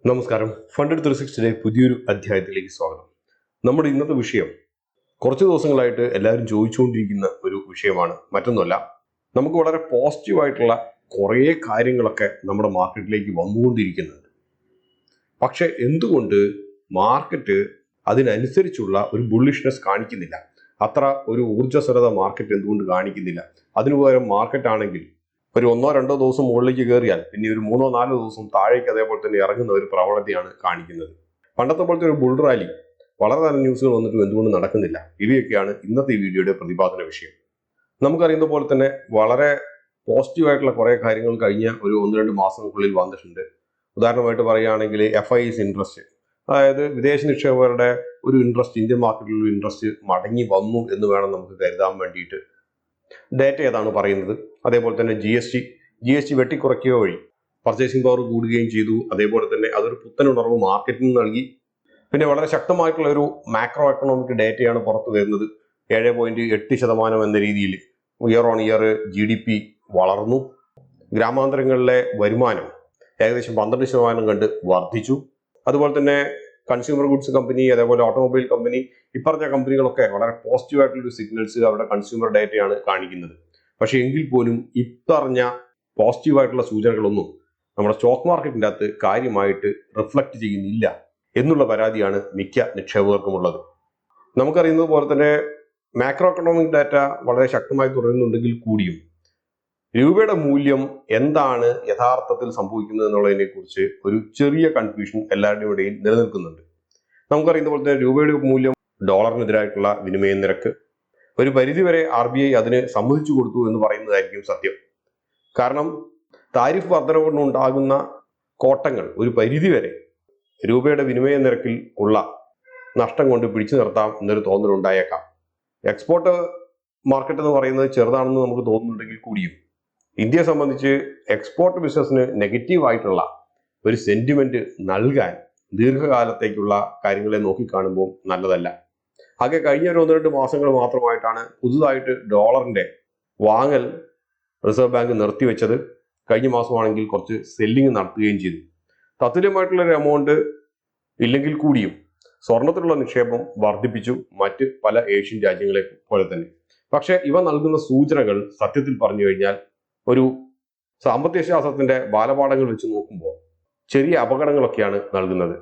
നമസ്കാരം. ഫണ്ട് 360 പുതിയൊരു അധ്യായത്തിലേക്ക് സ്വാഗതം. നമ്മുടെ ഇന്നത്തെ വിഷയം കുറച്ച് ദിവസങ്ങളായിട്ട് എല്ലാവരും ചോദിച്ചുകൊണ്ടിരിക്കുന്ന ഒരു വിഷയമാണ്. മറ്റൊന്നുമല്ല, നമുക്ക് വളരെ പോസിറ്റീവായിട്ടുള്ള കുറേ കാര്യങ്ങളൊക്കെ നമ്മുടെ മാർക്കറ്റിലേക്ക് വന്നുകൊണ്ടിരിക്കുന്നുണ്ട്. പക്ഷെ എന്തുകൊണ്ട് മാർക്കറ്റ് അതിനനുസരിച്ചുള്ള ഒരു ബുള്ളിഷ്നെസ് കാണിക്കുന്നില്ല? അത്ര ഒരു ഊർജ്ജസ്വലത മാർക്കറ്റ് എന്തുകൊണ്ട് കാണിക്കുന്നില്ല? അതിനു പകരം മാർക്കറ്റ് ആണെങ്കിൽ ഒരു 1-2 ദിവസം മുകളിലേക്ക് കയറിയാൽ പിന്നെ ഒരു 3-4 ദിവസം താഴേക്ക് അതേപോലെ തന്നെ ഇറങ്ങുന്ന ഒരു പ്രവണതയാണ് കാണിക്കുന്നത്. പണ്ടത്തെ പോലത്തെ ഒരു ബുൾ റാലി വളരെ നല്ല ന്യൂസുകൾ വന്നിട്ടും എന്തുകൊണ്ട് നടക്കുന്നില്ല? ഇവയൊക്കെയാണ് ഇന്നത്തെ ഈ വീഡിയോയുടെ പ്രതിപാദന വിഷയം. നമുക്കറിയുന്ന പോലെ തന്നെ വളരെ പോസിറ്റീവായിട്ടുള്ള കുറേ കാര്യങ്ങൾ കഴിഞ്ഞ ഒരു 1-2 മാസങ്ങൾക്കുള്ളിൽ വന്നിട്ടുണ്ട്. ഉദാഹരണമായിട്ട് പറയുകയാണെങ്കിൽ FIIs ഇൻട്രസ്റ്റ്, അതായത് വിദേശ നിക്ഷേപകരുടെ ഒരു ഇൻട്രസ്റ്റ്, ഇന്ത്യൻ മാർക്കറ്റിലുള്ള ഇൻട്രസ്റ്റ് മടങ്ങി വന്നു എന്ന് വേണം നമുക്ക് കരുതാൻ വേണ്ടിയിട്ട്. ഡേറ്റ ഏതാണ് പറയുന്നത്? അതേപോലെ തന്നെ ജി എസ് ടി വെട്ടിക്കുറയ്ക്കുക വഴി പർച്ചേസിംഗ് പവർ കൂടുകയും ചെയ്തു. അതേപോലെ തന്നെ അതൊരു പുത്തനുണർവ് മാർക്കറ്റിന് നൽകി. പിന്നെ വളരെ ശക്തമായിട്ടുള്ള ഒരു മാക്രോ എക്കണോമിക് ഡേറ്റയാണ് പുറത്തു വരുന്നത്. 7.8% എന്ന രീതിയിൽ ഇയർ ഓൺ ഇയർ GDP വളർന്നു. ഗ്രാമാന്തരങ്ങളിലെ വരുമാനം ഏകദേശം 12% കണ്ട് വർദ്ധിച്ചു. അതുപോലെ തന്നെ കൺസ്യൂമർ ഗുഡ്സ് കമ്പനി, അതേപോലെ ഓട്ടോമൊബൈൽ കമ്പനി, ഇപ്പറഞ്ഞ കമ്പനികളൊക്കെ വളരെ പോസിറ്റീവായിട്ടുള്ളൊരു സിഗ്നൽസ് അവരുടെ കൺസ്യൂമർ ഡേറ്റയാണ് കാണിക്കുന്നത്. പക്ഷെ എങ്കിൽ പോലും ഇപ്പറഞ്ഞ പോസിറ്റീവായിട്ടുള്ള സൂചനകളൊന്നും നമ്മുടെ സ്റ്റോക്ക് മാർക്കറ്റിൻ്റെ അകത്ത് കാര്യമായിട്ട് റിഫ്ലക്റ്റ് ചെയ്യുന്നില്ല എന്നുള്ള പരാതിയാണ് മിക്ക നിക്ഷേപകർക്കുമുള്ളത്. നമുക്കറിയുന്നത് പോലെ തന്നെ മാക്രോ എക്കണോമിക് ഡാറ്റ വളരെ ശക്തമായി തുടരുന്നുണ്ടെങ്കിൽ കൂടിയും രൂപയുടെ മൂല്യം എന്താണ് യഥാർത്ഥത്തിൽ സംഭവിക്കുന്നത് എന്നുള്ളതിനെ കുറിച്ച് ഒരു ചെറിയ കൺഫ്യൂഷൻ എല്ലാവരുടെയും ഇടയിൽ നിലനിൽക്കുന്നുണ്ട്. നമുക്കറിയുന്ന പോലെ തന്നെ രൂപയുടെ മൂല്യം ഡോളറിനെതിരായിട്ടുള്ള വിനിമയ നിരക്ക് ഒരു പരിധിവരെ RBI അതിന് സമ്മതിച്ചു കൊടുത്തു എന്ന് പറയുന്നതായിരിക്കും സത്യം. കാരണം താരിഫ് വർധന കൊണ്ടുണ്ടാകുന്ന കോട്ടങ്ങൾ ഒരു പരിധിവരെ രൂപയുടെ വിനിമയ നിരക്കിൽ ഉള്ള നഷ്ടം കൊണ്ട് പിടിച്ചു നിർത്താം എന്നൊരു തോന്നലുണ്ടായേക്കാം. എക്സ്പോർട്ട് മാർക്കറ്റ് എന്ന് പറയുന്നത് ചെറുതാണെന്ന് നമുക്ക് തോന്നുന്നുണ്ടെങ്കിൽ കൂടിയും ഇന്ത്യയെ സംബന്ധിച്ച് എക്സ്പോർട്ട് ബിസിനസ്സിന് നെഗറ്റീവായിട്ടുള്ള ഒരു സെന്റിമെന്റ് നൽകാൻ ദീർഘകാലത്തേക്കുള്ള കാര്യങ്ങളെ നോക്കിക്കാണുമ്പോൾ നല്ലതല്ല. ആകെ കഴിഞ്ഞ ഒരു 1-2 മാസങ്ങൾ മാത്രമായിട്ടാണ് പുതുതായിട്ട് ഡോളറിന്റെ വാങ്ങൽ റിസർവ് ബാങ്ക് നിർത്തിവെച്ചത്. കഴിഞ്ഞ മാസമാണെങ്കിൽ കുറച്ച് സെല്ലിങ് നടത്തുകയും ചെയ്തു. തത്തുല്യമായിട്ടുള്ളൊരു എമൗണ്ട് ഇല്ലെങ്കിൽ കൂടിയും സ്വർണത്തിലുള്ള നിക്ഷേപം വർദ്ധിപ്പിച്ചു, മറ്റ് പല ഏഷ്യൻ രാജ്യങ്ങളെ പോലെ തന്നെ. പക്ഷെ ഇവ നൽകുന്ന സൂചനകൾ സത്യത്തിൽ പറഞ്ഞു കഴിഞ്ഞാൽ ഒരു സാമ്പത്തിക ശാസ്ത്രത്തിന്റെ ബാലപാഠങ്ങൾ വെച്ച് നോക്കുമ്പോൾ ചെറിയ അപകടങ്ങളൊക്കെയാണ് നൽകുന്നത്.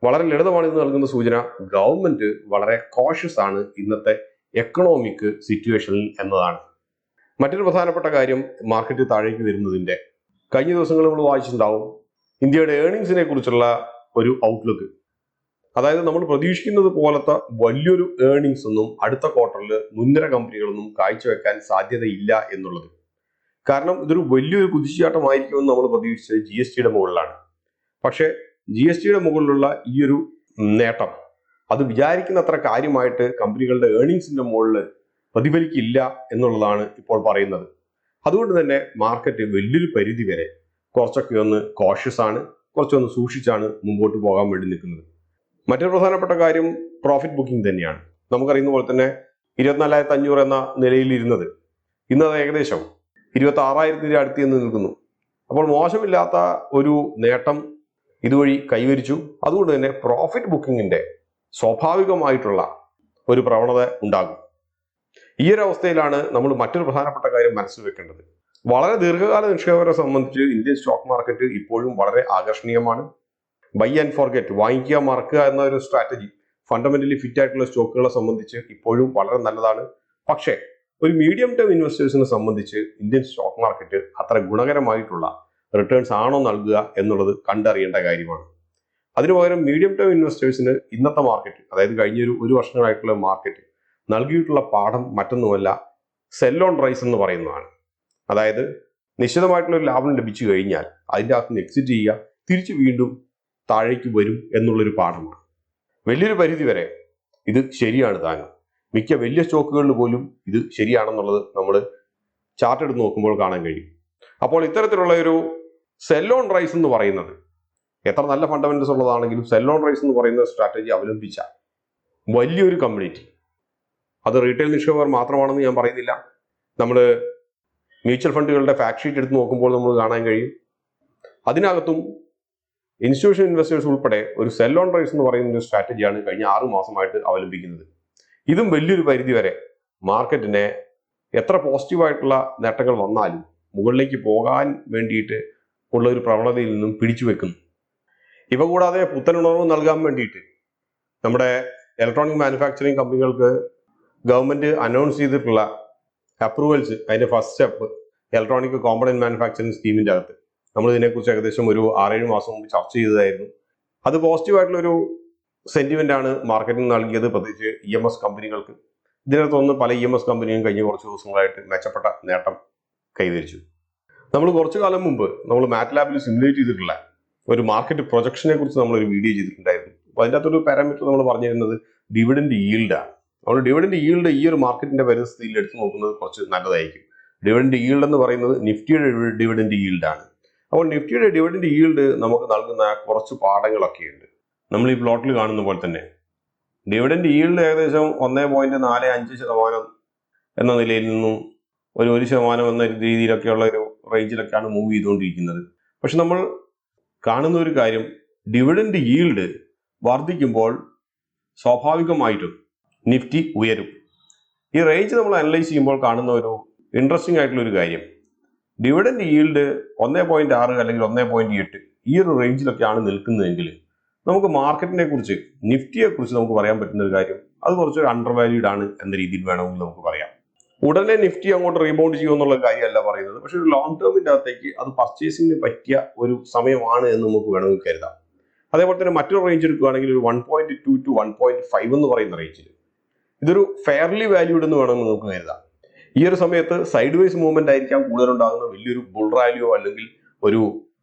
വളരെ ലളിതമാണ് ഇത് നൽകുന്ന സൂചന. ഗവൺമെന്റ് വളരെ കോഷ്യസ് ആണ് ഇന്നത്തെ എക്കണോമിക് സിറ്റുവേഷനിൽ എന്നതാണ്. മറ്റൊരു പ്രധാനപ്പെട്ട കാര്യം മാർക്കറ്റ് താഴേക്ക് വരുന്നതിന്റെ കഴിഞ്ഞ ദിവസങ്ങളിൽ നമ്മൾ വായിച്ചിട്ടുണ്ടാവും ഇന്ത്യയുടെ ഏർണിങ്സിനെ കുറിച്ചുള്ള ഒരു ഔട്ട്ലുക്ക്. അതായത് നമ്മൾ പ്രതീക്ഷിക്കുന്നത് പോലത്തെ വലിയൊരു ഏർണിങ്സ് ഒന്നും അടുത്ത ക്വാർട്ടറിൽ മുൻനിര കമ്പനികളൊന്നും കാഴ്ചവെക്കാൻ സാധ്യതയില്ല എന്നുള്ളത്. കാരണം ഇതൊരു വലിയൊരു കുതിച്ചുചാട്ടമായിരിക്കുമെന്ന് നമ്മൾ പ്രതീക്ഷിച്ചത് GST മുകളിലാണ്. പക്ഷേ GST മുകളിലുള്ള ഈ ഒരു നേട്ടം അത് വിചാരിക്കുന്നത്ര കാര്യമായിട്ട് കമ്പനികളുടെ ഏർണിങ്സിന്റെ മുകളിൽ പ്രതിഫലിക്കില്ല എന്നുള്ളതാണ് ഇപ്പോൾ പറയുന്നത്. അതുകൊണ്ട് തന്നെ മാർക്കറ്റ് വലിയൊരു പരിധി വരെ കുറച്ചൊക്കെ ഒന്ന് കോഷ്യസ് ആണ്, കുറച്ചൊന്ന് സൂക്ഷിച്ചാണ് മുമ്പോട്ട് പോകാൻ വേണ്ടി നിൽക്കുന്നത്. മറ്റൊരു പ്രധാനപ്പെട്ട കാര്യം പ്രോഫിറ്റ് ബുക്കിംഗ് തന്നെയാണ്. നമുക്കറിയുന്ന പോലെ തന്നെ 24,500 എന്ന നിലയിൽ ഇരുന്നത് ഇന്നത് ഏകദേശം 26,000 അടുത്ത് എന്ന് നിൽക്കുന്നു. അപ്പോൾ മോശമില്ലാത്ത ഒരു നേട്ടം ഇതുവഴി കൈവരിച്ചു. അതുകൊണ്ട് തന്നെ പ്രോഫിറ്റ് ബുക്കിങ്ങിന്റെ സ്വാഭാവികമായിട്ടുള്ള ഒരു പ്രവണത ഉണ്ടാകും. ഈ ഒരു അവസ്ഥയിലാണ് നമ്മൾ മറ്റൊരു പ്രധാനപ്പെട്ട കാര്യം മനസ്സിൽ വെക്കേണ്ടത്. വളരെ ദീർഘകാല നിക്ഷേപകരെ സംബന്ധിച്ച് ഇന്ത്യൻ സ്റ്റോക്ക് മാർക്കറ്റ് ഇപ്പോഴും വളരെ ആകർഷണീയമാണ്. ബൈ ആൻഡ് ഫോർഗെറ്റ്, വാങ്ങിക്കുക മറക്കുക എന്ന ഒരു സ്ട്രാറ്റജി ഫണ്ടമെന്റലി ഫിറ്റ് ആയിട്ടുള്ള സ്റ്റോക്കുകളെ സംബന്ധിച്ച് ഇപ്പോഴും വളരെ നല്ലതാണ്. പക്ഷേ ഒരു മീഡിയം ടേം ഇൻവെസ്റ്റേഴ്സിനെ സംബന്ധിച്ച് ഇന്ത്യൻ സ്റ്റോക്ക് മാർക്കറ്റ് അത്ര ഗുണകരമായിട്ടുള്ള റിട്ടേൺസ് ആണോ നൽകുക എന്നുള്ളത് കണ്ടറിയേണ്ട കാര്യമാണ്. അതിനു പകരം മീഡിയം ടേം ഇൻവെസ്റ്റേഴ്സിന് ഇന്നത്തെ മാർക്കറ്റ്, അതായത് കഴിഞ്ഞൊരു 1 വർഷങ്ങളായിട്ടുള്ള മാർക്കറ്റ് നൽകിയിട്ടുള്ള പാഠം മറ്റൊന്നുമല്ല, സെൽ ഓൺ റൈസ് എന്ന് പറയുന്നതാണ്. അതായത് നിശ്ചിതമായിട്ടുള്ള ഒരു ലാഭം ലഭിച്ചു കഴിഞ്ഞാൽ അതിൻ്റെ അകത്ത് നിന്ന് എക്സിറ്റ് ചെയ്യുക, തിരിച്ചു വീണ്ടും താഴേക്ക് വരും എന്നുള്ളൊരു പാഠമാണ്. വലിയൊരു പരിധി വരെ ഇത് ശരിയാണ് താനും. മിക്ക വലിയ സ്റ്റോക്കുകളിൽ പോലും ഇത് ശരിയാണെന്നുള്ളത് നമ്മൾ ചാർട്ട് എടുത്ത് നോക്കുമ്പോൾ കാണാൻ കഴിയും. അപ്പോൾ ഇത്തരത്തിലുള്ള ഒരു സെൽ ഓൺ റൈസ് എന്ന് പറയുന്നത് എത്ര നല്ല ഫണ്ടമെന്റൽസ് ഉള്ളതാണെങ്കിലും സെൽ ഓൺ റൈസ് എന്ന് പറയുന്ന സ്ട്രാറ്റജി അവലംബിച്ച വലിയൊരു കമ്മ്യൂണിറ്റി, അത് റീറ്റെയിൽ നിക്ഷേപകർ മാത്രമാണെന്ന് ഞാൻ പറയുന്നില്ല. നമ്മൾ മ്യൂച്വൽ ഫണ്ടുകളുടെ ഫാക്ട് ഷീറ്റ് എടുത്ത് നോക്കുമ്പോൾ നമ്മൾ കാണാൻ കഴിയും അതിനകത്തും ഇൻസ്റ്റിറ്റ്യൂഷൻ ഇൻവെസ്റ്റേഴ്സ് ഉൾപ്പെടെ ഒരു സെൽ ഓൺ റൈസ് എന്ന് പറയുന്ന ഒരു സ്ട്രാറ്റജിയാണ് കഴിഞ്ഞ 6 മാസമായിട്ട് അവലംബിക്കുന്നത്. ഇതും വലിയൊരു പരിധി വരെ മാർക്കറ്റിനെ എത്ര പോസിറ്റീവായിട്ടുള്ള നേട്ടങ്ങൾ വന്നാലും മുകളിലേക്ക് പോകാൻ വേണ്ടിയിട്ട് ഉള്ള ഒരു പ്രവണതയിൽ നിന്നും പിടിച്ചു വെക്കുന്നു. ഇവ കൂടാതെ പുത്തനുണർവ് നൽകാൻ വേണ്ടിയിട്ട് നമ്മുടെ ഇലക്ട്രോണിക് മാനുഫാക്ചറിങ് കമ്പനികൾക്ക് ഗവൺമെന്റ് അനൗൺസ് ചെയ്തിട്ടുള്ള അപ്രൂവൽസ്, അതിന്റെ first step electronic component manufacturing സ്കീമിന്റെ അകത്ത് നമ്മൾ ഇതിനെക്കുറിച്ച് ഏകദേശം ഒരു 6-7 മാസം മുമ്പ് ചർച്ച ചെയ്തതായിരുന്നു. അത് പോസിറ്റീവായിട്ടുള്ളൊരു സെന്റിമെന്റ് ആണ് മാർക്കറ്റിന് നൽകിയത്, പ്രത്യേകിച്ച് EMS കമ്പനികൾക്ക്. ഇതിനകത്തൊന്ന് പല EMS കമ്പനിയും കഴിഞ്ഞ കുറച്ച് ദിവസങ്ങളായിട്ട് മെച്ചപ്പെട്ട നേട്ടം കൈവരിച്ചു. നമ്മൾ കുറച്ചു കാലം മുമ്പ് നമ്മൾ മാറ്റ്ലാബിൽ സിമുലേറ്റ് ചെയ്തിട്ടുള്ള ഒരു മാർക്കറ്റ് പ്രൊജക്ഷനെ കുറിച്ച് നമ്മളൊരു വീഡിയോ ചെയ്തിട്ടുണ്ടായിരുന്നു. അപ്പോൾ അതിൻ്റെ അകത്തൊരു പാരാമീറ്റർ നമ്മൾ പറഞ്ഞിരുന്നത് ഡിവിഡൻഡ് ഈൽഡാണ്. നമ്മൾ ഡിവിഡൻഡ് ഈൽഡ് ഈ ഒരു മാർക്കറ്റിന്റെ പരിസ്ഥിതിയിൽ എടുത്തു നോക്കുന്നത് കുറച്ച് നല്ലതായിരിക്കും. ഡിവിഡൻഡ് ഈൽഡ് എന്ന് പറയുന്നത് നിഫ്റ്റിയുടെ ഡിവിഡൻഡ് ഈൽഡാണ്. അപ്പോൾ നിഫ്റ്റിയുടെ ഡിവിഡൻഡ് ഈൽഡ് നമുക്ക് നൽകുന്ന കുറച്ച് പാഠങ്ങളൊക്കെ ഉണ്ട്. നമ്മൾ ഈ പ്ലോട്ടിൽ കാണുന്ന പോലെ തന്നെ ഡിവിഡൻഡ് ഈൽഡ് ഏകദേശം 1.45% എന്ന നിലയിൽ നിന്നും ഒരു 1% എന്ന രീതിയിലൊക്കെയുള്ള ഒരു റേഞ്ചിലൊക്കെയാണ് മൂവ് ചെയ്തുകൊണ്ടിരിക്കുന്നത്. പക്ഷെ നമ്മൾ കാണുന്ന ഒരു കാര്യം, ഡിവിഡൻഡ് ഈൽഡ് വർദ്ധിക്കുമ്പോൾ സ്വാഭാവികമായിട്ടും നിഫ്റ്റി ഉയരും. ഈ റേഞ്ച് നമ്മൾ അനലൈസ് ചെയ്യുമ്പോൾ കാണുന്ന ഒരു ഇൻട്രസ്റ്റിംഗ് ആയിട്ടുള്ള ഒരു കാര്യം, ഡിവിഡൻഡ് ഈൽഡ് 1.6 അല്ലെങ്കിൽ 1.8 ഈ ഒരു റേഞ്ചിലൊക്കെയാണ് നിൽക്കുന്നതെങ്കിൽ നമുക്ക് മാർക്കറ്റിനെ കുറിച്ച്, നിഫ്റ്റിയെ കുറിച്ച് നമുക്ക് പറയാൻ പറ്റുന്ന ഒരു കാര്യം, അത് കുറച്ചൊരു അണ്ടർ വാല്യൂഡ് ആണ് എന്ന രീതിയിൽ വേണമെങ്കിൽ നമുക്ക് പറയാം. ഉടനെ നിഫ്റ്റി അങ്ങോട്ട് റീബൗണ്ട് ചെയ്യുമെന്നുള്ള കാര്യമല്ല പറയുന്നത്, പക്ഷെ ഒരു ലോങ് ടേമിന്റെ അകത്തേക്ക് അത് പർച്ചേസിങ്ങിന് പറ്റിയ ഒരു സമയമാണ് എന്ന് നമുക്ക് വേണമെങ്കിൽ കരുതാം. അതേപോലെ തന്നെ മറ്റൊരു റേഞ്ച് എടുക്കുകയാണെങ്കിൽ ഒരു 1.2 to 1.5 എന്ന് പറയുന്ന റേഞ്ചിൽ ഇതൊരു ഫെയർലി വാല്യൂഡ് എന്ന് വേണമെങ്കിൽ നമുക്ക് കരുതാം. ഈ ഒരു സമയത്ത് സൈഡ് വൈസ് മൂവ്മെന്റ് ആയിരിക്കാം കൂടുതലുണ്ടാകുന്ന, വലിയൊരു ബുൾ റാലിയോ അല്ലെങ്കിൽ ഒരു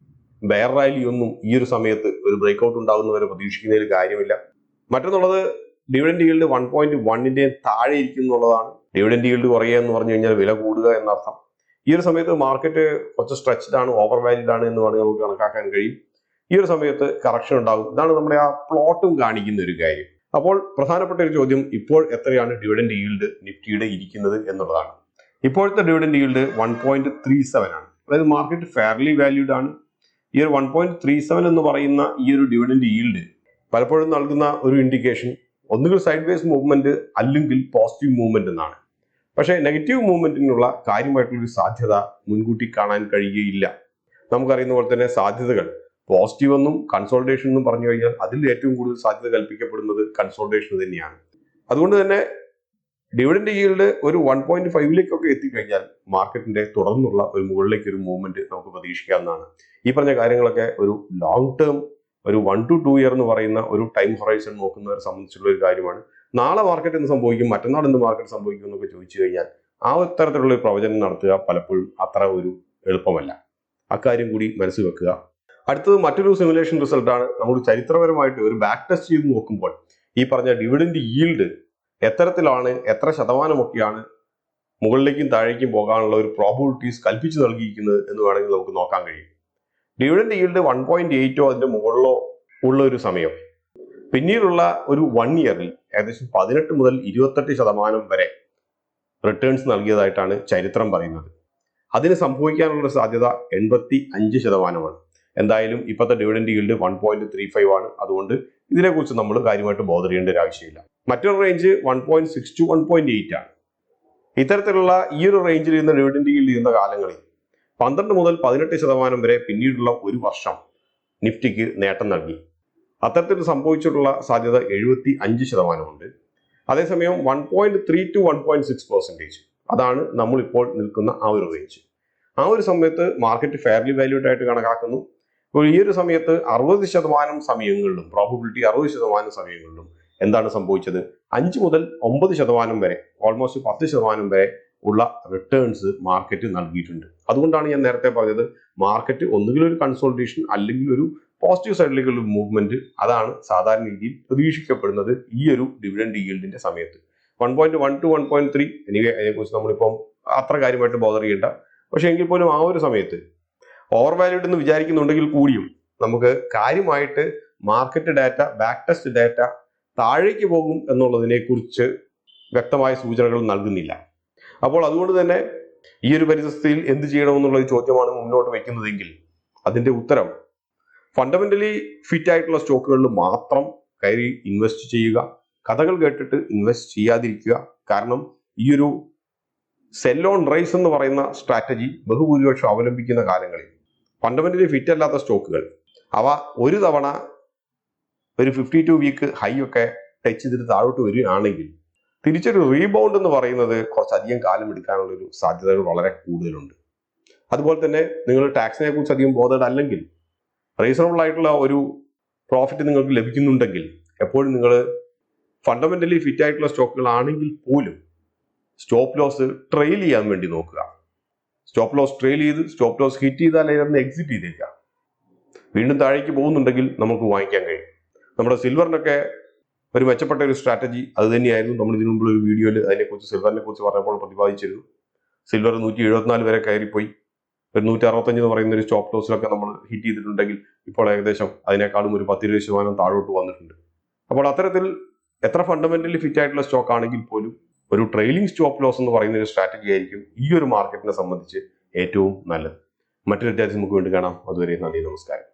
ബെയർ റാലിയോ ഒന്നും ഈ ഒരു സമയത്ത് ഒരു ബ്രേക്ക്ഔട്ട് ഉണ്ടാകുന്നവരെ പ്രതീക്ഷിക്കുന്നതിൽ കാര്യമില്ല. മറ്റൊന്നുള്ളത്, ഡിവിഡൻഡ് ഈൽഡ് 1.1 താഴെ ഇരിക്കും എന്നുള്ളതാണ്. ഡിവിഡൻഡ് ഈൽഡ് കുറയുക എന്ന് പറഞ്ഞു കഴിഞ്ഞാൽ വില കൂടുക എന്നർത്ഥം. ഈ ഒരു സമയത്ത് മാർക്കറ്റ് കുറച്ച് സ്ട്രെച്ച്ഡ് ആണ്, ഓവർ വാല്യൂഡ് ആണ് എന്ന് വേണമെങ്കിൽ നമുക്ക് കണക്കാക്കാൻ കഴിയും. ഈ ഒരു സമയത്ത് കറക്ഷൻ ഉണ്ടാകും. ഇതാണ് നമ്മുടെ ആ പ്ലോട്ടും കാണിക്കുന്ന ഒരു കാര്യം. അപ്പോൾ പ്രധാനപ്പെട്ട ഒരു ചോദ്യം, ഇപ്പോൾ എത്രയാണ് ഡിവിഡൻഡ് ഈൽഡ് നിഫ്റ്റിയുടെ ഇരിക്കുന്നത് എന്നുള്ളതാണ്. ഇപ്പോഴത്തെ ഡിവിഡൻഡ് ഈൽഡ് 1.37 ആണ്. അതായത് മാർക്കറ്റ് ഫെയർലി വാല്യൂഡ് ആണ്. ഈ ഒരു 1.37 എന്ന് പറയുന്ന ഈ ഒരു ഡിവിഡൻഡ് ഈൽഡ് പലപ്പോഴും നൽകുന്ന ഒരു ഇൻഡിക്കേഷൻ ഒന്നുകിൽ സൈഡ് വേസ് മൂവ്മെന്റ് അല്ലെങ്കിൽ പോസിറ്റീവ് മൂവ്മെന്റ് എന്നാണ്. പക്ഷേ നെഗറ്റീവ് മൂവ്മെന്റിനുള്ള കാര്യമായിട്ടുള്ളൊരു സാധ്യത മുൻകൂട്ടി കാണാൻ കഴിയുകയില്ല. നമുക്കറിയുന്ന പോലെ തന്നെ സാധ്യതകൾ പോസിറ്റീവ് എന്നും കൺസോൾട്ടേഷൻ എന്നും പറഞ്ഞു കഴിഞ്ഞാൽ അതിൽ ഏറ്റവും കൂടുതൽ സാധ്യത കൽപ്പിക്കപ്പെടുന്നത് കൺസോൾട്ടേഷൻ തന്നെയാണ്. അതുകൊണ്ട് തന്നെ ഡിവിഡൻഡ് ഈൽഡ് ഒരു 1.5 എത്തിക്കഴിഞ്ഞാൽ മാർക്കറ്റിന്റെ തുടർന്നുള്ള ഒരു മുകളിലേക്ക് ഒരു മൂവ്മെന്റ് നമുക്ക് പ്രതീക്ഷിക്കാവുന്നതാണ്. ഈ പറഞ്ഞ കാര്യങ്ങളൊക്കെ ഒരു ലോങ് ടേം, ഒരു 1 to 2 ഇയർ എന്ന് പറയുന്ന ഒരു ടൈം ഹൊറൈസൺ നോക്കുന്നവരെ സംബന്ധിച്ചുള്ള ഒരു കാര്യമാണ്. നാളെ മാർക്കറ്റ് എന്ത് സംഭവിക്കും, മറ്റന്നാൾ എന്ത് മാർക്കറ്റ് സംഭവിക്കും എന്നൊക്കെ ചോദിച്ചു കഴിഞ്ഞാൽ ആ തരത്തിലുള്ള ഒരു പ്രവചനം നടത്തുക പലപ്പോഴും അത്ര ഒരു എളുപ്പമല്ല. അക്കാര്യം കൂടി മനസ്സിൽ വെക്കുക. അടുത്തത് മറ്റൊരു സിമുലേഷൻ റിസൾട്ടാണ്. നമ്മൾ ചരിത്രപരമായിട്ട് ഒരു ബാക്ക് ടെസ്റ്റ് ചെയ്ത് നോക്കുമ്പോൾ ഈ പറഞ്ഞ ഡിവിഡൻഡ് ഈൽഡ് എത്തരത്തിലാണ്, എത്ര ശതമാനമൊക്കെയാണ് മുകളിലേക്കും താഴേക്കും പോകാനുള്ള ഒരു പ്രോബിലിറ്റീസ് കൽപ്പിച്ചു നൽകിയിരിക്കുന്നത് എന്ന് വേണമെങ്കിൽ നമുക്ക് നോക്കാൻ കഴിയും. ഡിവിഡൻഡ് ഈൽഡ് 1.8 അതിന്റെ മുകളിലോ ഉള്ള ഒരു സമയം, പിന്നീടുള്ള ഒരു 1 ഇയറിൽ ഏകദേശം 18 മുതൽ 28% വരെ റിട്ടേൺസ് നൽകിയതായിട്ടാണ് ചരിത്രം പറയുന്നത്. അതിന് സംഭവിക്കാനുള്ള സാധ്യത 85%. എന്തായാലും ഇപ്പോഴത്തെ ഡിവിഡൻഡ് ഈൽഡ് 1.35 ആണ്. അതുകൊണ്ട് ഇതിനെക്കുറിച്ച് നമ്മൾ കാര്യമായിട്ട് ബോധർ ചെയ്യേണ്ട ഒരു ആവശ്യമില്ല. മറ്റൊരു റേഞ്ച് 1.6 to 1.8 ആണ്. ഇത്തരത്തിലുള്ള ഈ ഒരു റേഞ്ചിൽ ഇരുന്ന ഡിവിഡൻഡ് ഈൽഡ് ഇരുന്ന കാലങ്ങളിൽ 12 മുതൽ 18% വരെ പിന്നീടുള്ള ഒരു വർഷം നിഫ്റ്റിക്ക് നേട്ടം നൽകി. അത്തരത്തിൽ സംഭവിച്ചിട്ടുള്ള സാധ്യത 75% ഉണ്ട്. അതേസമയം 1.3 to 1.6% അതാണ് നമ്മളിപ്പോൾ നിൽക്കുന്ന ആ ഒരു റേഞ്ച്. ആ ഒരു സമയത്ത് മാർക്കറ്റ് ഫെയർലി വാല്യൂഡ് ആയിട്ട് കണക്കാക്കുന്നു. അപ്പോൾ ഈ ഒരു സമയത്ത് 60% സമയങ്ങളിലും, പ്രോബബിലിറ്റി 60% സമയങ്ങളിലും എന്താണ് സംഭവിച്ചത്, 5 മുതൽ 9% വരെ, ഓൾമോസ്റ്റ് 10% വരെ ഉള്ള റിട്ടേൺസ് മാർക്കറ്റ് നൽകിയിട്ടുണ്ട്. അതുകൊണ്ടാണ് ഞാൻ നേരത്തെ പറഞ്ഞത് മാർക്കറ്റ് ഒന്നുകിൽ ഒരു കൺസോൾട്ടേഷൻ അല്ലെങ്കിൽ ഒരു പോസിറ്റീവ് സൈഡിലേക്കുള്ള മൂവ്മെന്റ്, അതാണ് സാധാരണ രീതിയിൽ പ്രതീക്ഷിക്കപ്പെടുന്നത് ഈ ഒരു ഡിവിഡൻഡ് ഈൽഡിന്റെ സമയത്ത്. 1.1 to 1.3 അതിനെക്കുറിച്ച് നമ്മളിപ്പം അത്ര കാര്യമായിട്ട് ബോധർ ചെയ്യേണ്ട. പക്ഷെ എങ്കിൽ പോലും ആ ഒരു സമയത്ത് ഓവർ വാല്യൂഡ് എന്ന് വിചാരിക്കുന്നുണ്ടെങ്കിൽ കൂടിയും നമുക്ക് കാര്യമായിട്ട് market data, back test data താഴേക്ക് പോകും എന്നുള്ളതിനെ കുറിച്ച് വ്യക്തമായ സൂചനകൾ നൽകുന്നില്ല. അപ്പോൾ അതുകൊണ്ട് തന്നെ ഈ ഒരു പരിസ്ഥിതിയിൽ എന്ത് ചെയ്യണമെന്നുള്ള ചോദ്യമാണ് മുന്നോട്ട് വയ്ക്കുന്നതെങ്കിൽ അതിന്റെ ഉത്തരം ഫണ്ടമെന്റലി ഫിറ്റ് ആയിട്ടുള്ള സ്റ്റോക്കുകളിൽ മാത്രം കയറി ഇൻവെസ്റ്റ് ചെയ്യുക. കഥകൾ കേട്ടിട്ട് ഇൻവെസ്റ്റ് ചെയ്യാതിരിക്കുക. കാരണം ഈ ഒരു സെൽ ഓൺ റൈസ് എന്ന് പറയുന്ന സ്ട്രാറ്റജി ബഹുഭൂരിപക്ഷം അവലംബിക്കുന്ന കാലങ്ങളിൽ ഫണ്ടമെന്റലി ഫിറ്റ് അല്ലാത്ത സ്റ്റോക്കുകൾ അവ ഒരു തവണ ഒരു 52 വീക്ക് ഹൈ ഒക്കെ ടച്ച് ചെയ്തിട്ട് താഴോട്ട് വരികയാണെങ്കിൽ തിരിച്ചൊരു റീബൗണ്ട് എന്ന് പറയുന്നത് കുറച്ചധികം കാലം എടുക്കാനുള്ള ഒരു സാധ്യതകൾ വളരെ കൂടുതലുണ്ട്. അതുപോലെ തന്നെ നിങ്ങൾ ടാക്സിനെ കുറിച്ച് അധികം ബോധേഡ് അല്ലെങ്കിൽ റീസണബിൾ ആയിട്ടുള്ള ഒരു പ്രോഫിറ്റ് നിങ്ങൾക്ക് ലഭിക്കുന്നുണ്ടെങ്കിൽ എപ്പോഴും നിങ്ങൾ ഫണ്ടമെന്റലി ഫിറ്റ് ആയിട്ടുള്ള സ്റ്റോക്കുകളാണെങ്കിൽ പോലും സ്റ്റോപ്പ് ലോസ് ട്രെയിൽ ചെയ്യാൻ വേണ്ടി നോക്കുക. സ്റ്റോപ്പ് ലോസ് ട്രെയിൽ ചെയ്ത് സ്റ്റോപ്പ് ലോസ് ഹിറ്റ് ചെയ്താൽ അതിന് എക്സിറ്റ് ചെയ്തേക്കുക. വീണ്ടും താഴേക്ക് പോകുന്നുണ്ടെങ്കിൽ നമുക്ക് വാങ്ങിക്കാൻ കഴിയും. നമ്മുടെ സിൽവറിനൊക്കെ ഒരു മെച്ചപ്പെട്ട ഒരു സ്ട്രാറ്റജി അത് തന്നെയായിരുന്നു. നമ്മൾ ഇതിനു മുമ്പ് ഒരു വീഡിയോയിൽ അതിനെക്കുറിച്ച് സിൽവറിനെ കുറിച്ച് പറഞ്ഞപ്പോൾ പ്രതിപാദിച്ചിരുന്നു. സിൽവർ 174 വരെ കയറിപ്പോയി. ഒരു 165 എന്ന് പറയുന്ന ഒരു സ്റ്റോപ്പ് ലോസിലൊക്കെ നമ്മൾ ഹിറ്റ് ചെയ്തിട്ടുണ്ടെങ്കിൽ ഇപ്പോൾ ഏകദേശം അതിനേക്കാളും ഒരു 10-20% താഴോട്ട് വന്നിട്ടുണ്ട്. അപ്പോൾ അത്തരത്തിൽ എത്ര ഫണ്ടമെന്റലി ഫിറ്റ് ആയിട്ടുള്ള സ്റ്റോക്ക് ആണെങ്കിൽ പോലും ഒരു ട്രെയിലിംഗ് സ്റ്റോപ്പ് ലോസ് എന്ന് പറയുന്ന ഒരു സ്ട്രാറ്റജി ആയിരിക്കും ഈ ഒരു മാർക്കറ്റിനെ സംബന്ധിച്ച് ഏറ്റവും നല്ലത്. മറ്റൊരു അധ്യായത്തിൽ നമുക്ക് വീണ്ടും കാണാം. അതുവരെ നന്ദി, നമസ്കാരം.